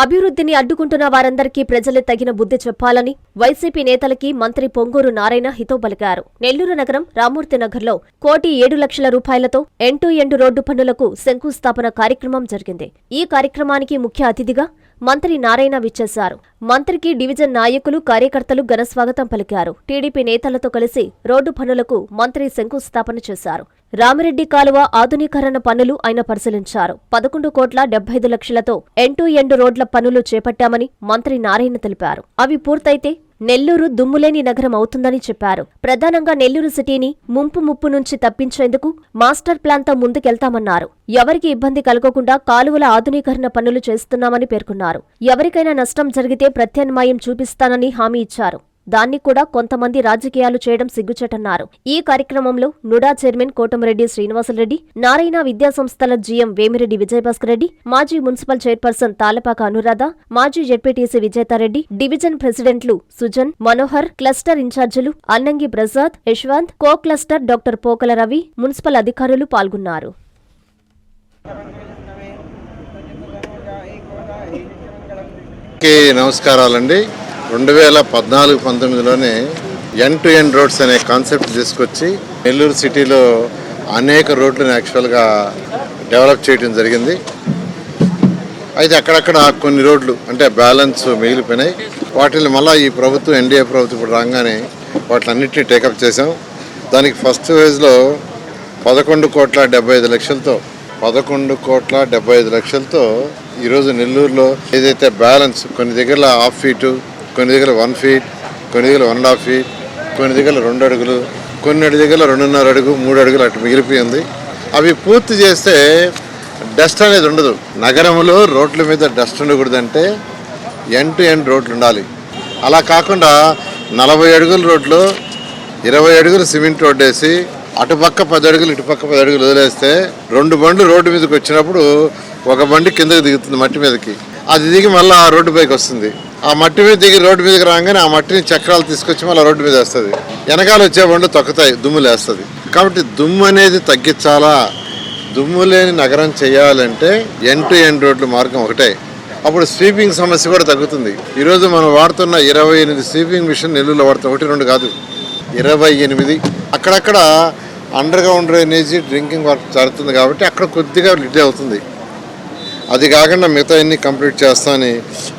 అభివృద్ధిని అడ్డుకుంటున్న వారందరికీ ప్రజలే తగిన బుద్ధి చెప్పాలని వైసీపీ నేతలకి మంత్రి పొంగూరు నారాయణ హితవు పలికారు. నెల్లూరు నగరం రామూర్తి నగర్లో 1,07,00,000 రూపాయలతో ఎండ్-టు-ఎండ్ రోడ్డు పనులకు శంకుస్థాపన కార్యక్రమం జరిగింది. ఈ కార్యక్రమానికి ముఖ్య అతిథిగా మంత్రి నారాయణ విచ్చేశారు. మంత్రికి డివిజన్ నాయకులు, కార్యకర్తలు ఘనస్వాగతం పలికారు. టీడీపీ నేతలతో కలిసి రోడ్డు పనులకు మంత్రి శంకుస్థాపన చేశారు. రామిరెడ్డి కాలువ ఆధునీకరణ పనులు ఆయన పరిశీలించారు. 11,75,00,000తో ఎండ్-టు-ఎండ్ రోడ్ల పనులు చేపట్టామని మంత్రి నారాయణ తెలిపారు. అవి పూర్తయితే నెల్లూరు దుమ్ములేని నగరం అవుతుందని చెప్పారు. ప్రధానంగా నెల్లూరు సిటీని ముప్పు నుంచి తప్పించేందుకు మాస్టర్ ప్లాన్తో ముందుకెళ్తామన్నారు. ఎవరికి ఇబ్బంది కలగకుండా కాలువల ఆధునీకరణ పనులు చేస్తున్నామని పేర్కొన్నారు. ఎవరికైనా నష్టం జరిగితే ప్రత్యామ్నాయం చూపిస్తానని హామీ ఇచ్చారు. దాన్ని కూడా కొంతమంది రాజకీయాలు చేయడం సిగ్గుచేటన్నారు. ఈ కార్యక్రమంలో నుడా చైర్మన్ కోటమిరెడ్డి శ్రీనివాసరెడ్డి, నారాయణ విద్యాసంస్థల జీఎం వేమిరెడ్డి విజయభాస్కర్ రెడ్డి, మాజీ మున్సిపల్ చైర్పర్సన్ తాలపాక అనురాధ, మాజీ జెడ్పీటీసీ విజేతారెడ్డి, డివిజన్ ప్రెసిడెంట్లు సుజన్, మనోహర్, క్లస్టర్ ఇన్ఛార్జీలు అన్నంగి ప్రసాద్, యశ్వంత్, కో cluster doctor Pokala Ravi, municipal అధికారులు పాల్గొన్నారు. నమస్కారాలండి. 2014-19లోనే ఎండ్-టు-ఎండ్ రోడ్స్ అనే కాన్సెప్ట్ తీసుకొచ్చి నెల్లూరు సిటీలో అనేక రోడ్లను యాక్చువల్గా డెవలప్ చేయడం జరిగింది. అయితే అక్కడక్కడ కొన్ని రోడ్లు అంటే బ్యాలెన్స్ మిగిలిపోయినాయి. వాటిని మళ్ళీ ఈ ప్రభుత్వం ఎన్డీఏ ప్రభుత్వం ఇప్పుడు రాగానే వాటిలన్నింటినీ టేకప్ చేసాం. దానికి ఫస్ట్ ఫేజ్లో 11,75,00,000తో ఈరోజు నెల్లూరులో ఏదైతే బ్యాలెన్స్ కొన్ని దగ్గర 1/2 ఫీటు, కొన్ని దగ్గర 1 ఫీట్, కొన్ని దగ్గర 1.5 ఫీట్, కొన్ని దగ్గర 2 అడుగులు, కొన్ని దగ్గర 2.5 అడుగు, 3 అడుగులు అటు మిగిలిపోయింది. అవి పూర్తి చేస్తే డస్ట్ అనేది ఉండదు. నగరంలో రోడ్ల మీద డస్ట్ ఉండకూడదంటే ఎండ్-టు-ఎండ్ రోడ్లు ఉండాలి. అలా కాకుండా 40 అడుగుల రోడ్లు 20 అడుగులు సిమెంట్ రోడ్డు వేసి అటుపక్క 10 అడుగులు ఇటుపక్క 10 అడుగులు వదిలేస్తే 2 బండ్లు రోడ్డు మీదకి వచ్చినప్పుడు ఒక బండి కిందకి దిగుతుంది మట్టి మీదకి. అది దిగి మళ్ళీ ఆ రోడ్డు పైకి వస్తుంది. ఆ మట్టి మీద దిగి రోడ్డు మీదకి రాగానే ఆ మట్టిని చక్రాలు తీసుకొచ్చి మళ్ళీ రోడ్డు మీద వేస్తుంది. వెనకాల వచ్చే బండ్లు తొక్కుతాయి, దుమ్ము లేస్తుంది. కాబట్టి దుమ్ము అనేది తగ్గించాలా, దుమ్ము లేని నగరం చేయాలంటే ఎండ్-టు-ఎండ్ రోడ్లు మార్గం ఒకటే. అప్పుడు స్వీపింగ్ సమస్య కూడా తగ్గుతుంది. ఈరోజు మనం వాడుతున్న 28 స్వీపింగ్ మిషన్ నెల్లూరులో వాడుతాం. 1, 2 కాదు, 28. అక్కడక్కడ under ground drainage drinking work జరుగుతుంది కాబట్టి అక్కడ కొద్దిగా లిడ్ అవుతుంది. అది కాకుండా మిగతా అన్ని కంప్లీట్ చేస్తామని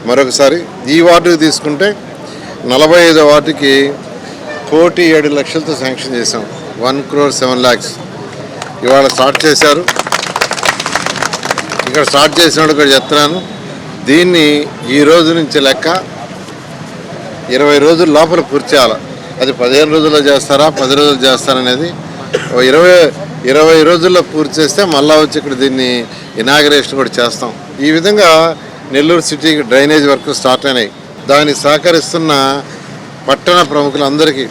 మరొకసారి. ఈ వార్డుకి తీసుకుంటే 45వ వార్డుకి 1,07,00,000తో శాంక్షన్ చేశాం. 1,07,00,000 ఇవాళ స్టార్ట్ చేశారు. ఇక్కడ స్టార్ట్ చేసిన కూడా చెప్తున్నాను. దీన్ని ఈ రోజు నుంచి లెక్క 20 రోజుల లోపల పూర్తి చేయాలి. అది 15 రోజుల్లో చేస్తారా 10 రోజులు చేస్తారనేది 20 రోజుల్లో పూర్తి చేస్తే మళ్ళా వచ్చి ఇక్కడ దీన్ని ఇనాగరేషన్ కూడా చేస్తాం. ఈ విధంగా నెల్లూరు సిటీకి డ్రైనేజ్ వర్క్ స్టార్ట్ అయినాయి. దాన్ని సహకరిస్తున్న పట్టణ ప్రముఖులందరికీ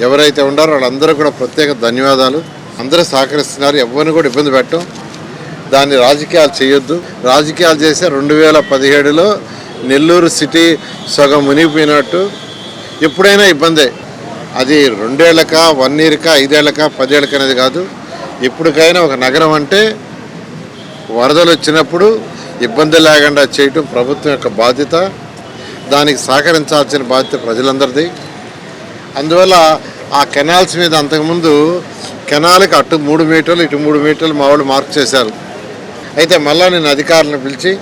ఎవరైతే ఉండారో వాళ్ళందరూ కూడా ప్రత్యేక ధన్యవాదాలు. అందరూ సహకరిస్తున్నారు. ఎవరిని కూడా ఇబ్బంది పెట్టం. దాన్ని రాజకీయాలు చేయొద్దు. రాజకీయాలు చేస్తే 2017లో నెల్లూరు సిటీ సగం మునిగిపోయినట్టు. ఎప్పుడైనా ఇబ్బందే. అది 2 ఏళ్ళకా 1 ఇయర్కా 5 ఏళ్ళకా 10 ఏళ్ళకా అనేది కాదు. ఎప్పటికైనా ఒక నగరం అంటే వరదలు వచ్చినప్పుడు ఇబ్బంది లేకుండా చేయటం ప్రభుత్వం యొక్క బాధ్యత. దానికి సహకరించాల్సిన బాధ్యత ప్రజలందరిది. అందువల్ల ఆ కెనాల్స్ మీద అంతకుముందు కెనాల్కి అటు 3 మీటర్లు ఇటు 3 మీటర్లు మా వాళ్ళు మార్క్ చేశారు. అయితే మళ్ళీ నేను అధికారులను పిలిచి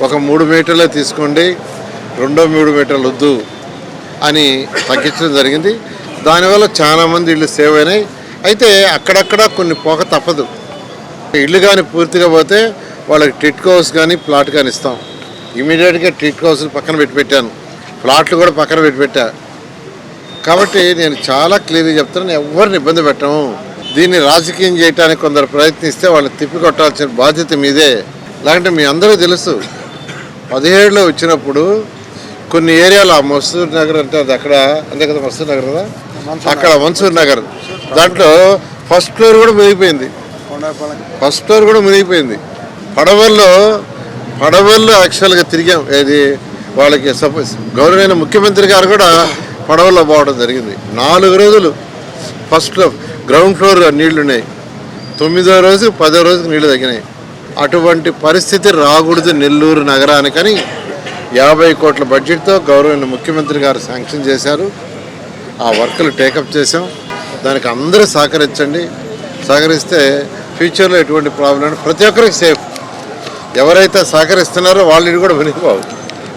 ఒక 3 మీటర్లే తీసుకోండి, 3 మీటర్లు వద్దు అని తగ్గించడం జరిగింది. దానివల్ల చాలామంది ఇళ్ళు సేవ్ అయినాయి. అయితే అక్కడక్కడ కొన్ని పోక తప్పదు. ఇళ్ళు కానీ పూర్తిగా పోతే వాళ్ళకి టిట్కో హౌస్ కానీ ప్లాట్ కానీ ఇస్తాం. ఇమీడియట్గా టిట్కో హౌస్ని పక్కన పెట్టాను, ప్లాట్లు కూడా పక్కన పెట్టా. కాబట్టి నేను చాలా క్లియర్గా చెప్తున్నాను, ఎవరిని ఇబ్బంది పెట్టము. దీన్ని రాజకీయం చేయడానికి కొందరు ప్రయత్నిస్తే వాళ్ళని తిప్పికొట్టాల్సిన బాధ్యత మీదే. లేకంటే మీ అందరూ తెలుసు, 17లో వచ్చినప్పుడు కొన్ని ఏరియాలో మసూర్ నగర్ అంటే అది అక్కడ అంతే కదా, మసూర్ నగర్ కదా, అక్కడ మన్సూర్ నగర్ దాంట్లో ఫస్ట్ ఫ్లోర్ కూడా మునిగిపోయింది. పడవల్లో యాక్చువల్గా తిరిగాం. ఏది వాళ్ళకి సపోజ్ గౌరవమైన ముఖ్యమంత్రి గారు కూడా పడవల్లో పోవడం జరిగింది. 4 రోజులు ఫస్ట్ గ్రౌండ్ ఫ్లోర్ నీళ్లు ఉన్నాయి. 9వ రోజు 10వ రోజుకి నీళ్లు తగ్గినాయి. అటువంటి పరిస్థితి రాకూడదు నెల్లూరు నగరానికని 50 కోట్ల బడ్జెట్తో గౌరవనీయ ముఖ్యమంత్రి గారు శాంక్షన్ చేశారు. ఆ వర్కులు టేకప్ చేసాం. దానికి అందరూ సహకరించండి. సహకరిస్తే ఫ్యూచర్లో ఎటువంటి ప్రాబ్లం ప్రతి ఒక్కరికి సేఫ్. ఎవరైతే సహకరిస్తున్నారో వాళ్ళు కూడా వినిపోవు.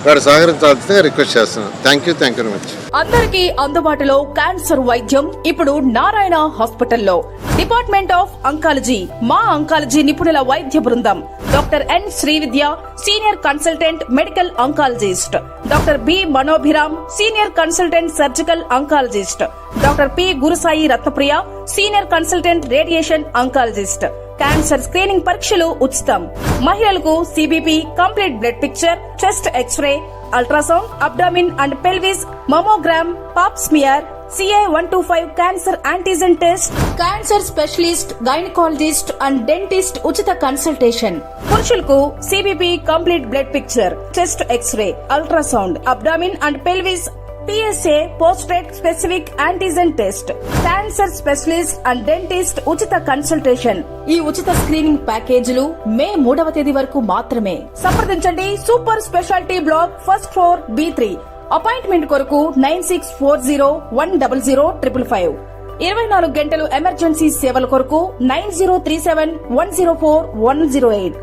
వాడు సహకరించాల్సిందిగా రిక్వెస్ట్ చేస్తున్నాను. Thank you very much. అందరికీ అందుబాటులో క్యాన్సర్ వైద్యం ఇప్పుడు నారాయణ హాస్పిటల్లో. డిపార్ట్మెంట్ ఆఫ్ అంకాలజీ, మా అంకాలజీ నిపుణుల వైద్య బృందం. Doctor N Srividya, senior consultant medical oncologist. Doctor B Manobhiram, senior consultant surgical oncologist. Doctor P Gurusai Ratnapriya, senior consultant radiation oncologist. Cancer screening పరీక్షలు ఉచితం. మహిళలకు CBP, complete blood picture, chest x ray, ultrasound, abdomen and pelvis, mammogram, pap smear, CA-125 cancer antigen test, cancer specialist, gynaecologist and dentist ఉచిత consultation. పురుషులకు CBP, complete blood picture, chest x ray, ultrasound, abdomen and pelvis, PSA పోస్ట్రేట్ specific antigen test, cancer specialist and dentist ఉచిత consultation. ఈ ఉచిత screening ప్యాకేజీలు మే 3వ తేదీ వరకు మాత్రమే. సంప్రదించండి super speciality block, first floor, B3. Appointment కొరకు 9640100555. 24 గంటలు ఎమర్జెన్సీ సేవల కొరకు 9037104108.